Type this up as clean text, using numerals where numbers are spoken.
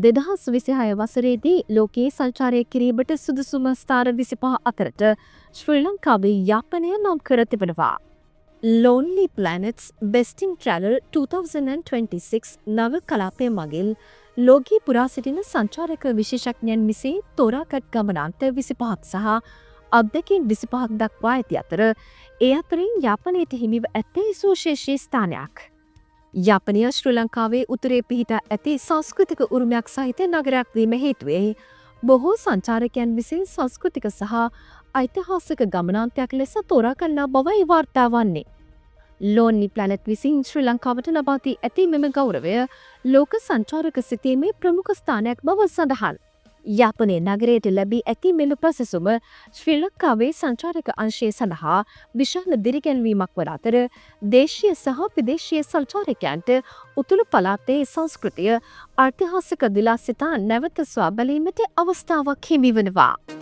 2026 වසරේදී ලෝකයේ සංචාරය කිරීමට සුදුසුම ස්ථාන 25 අතරට ශ්‍රී ලංකාවේ යාපනය නම් කර තිබෙනවා. Lonely Planets Best in Travel 2026 නව කලාපය මගින් ලෝකයේ පුරා සිටින සංචාරක විශේෂඥයන් විසින් තෝරාගත් ගමනාන්ත 25ක් සහ අත්දැකීම් 25ක් දක්වා ඇති අතර ඒ අතරින් යාපනයට හිමිව ඇත්තේ සුවිශේෂී ස්ථානයක්. යාපනය ශ්‍රී ලංකාවේ උතුරේ පිහිටා ඇති සංස්කෘතික උරුමයක් සහිත නගරයක් වීම හේතුවේ බොහෝ සංචාරකයන් විසින් සංස්කෘතික සහ ඓතිහාසික ගමනාන්තයක් ලෙස තෝරාගන්නා බවයි වාර්තා වන්නේ. Lonely Planet විසින් ශ්‍රී ලංකාවට ලබා දී ඇති මෙම ගෞරවය ලෝක සංචාරක සිතීමේ ප්‍රමුඛ ස්ථානයක් බව සඳහන්. යාපනයේ නගරයට ලැබී ඇති මෙම ප්‍රසසුම ශ්‍රී ලංකාවේ සංචාරක අංශය සඳහා විශාල දිරිගැන්වීමක් වන අතර දේශීය සහ විදේශීය සංචාරකයන්ට උතුරු පළාතේ සංස්කෘතිය ඓතිහාසික විලාසිතා නැවත සොයා බැලීමට අවස්ථාවක් හිමි වනවා.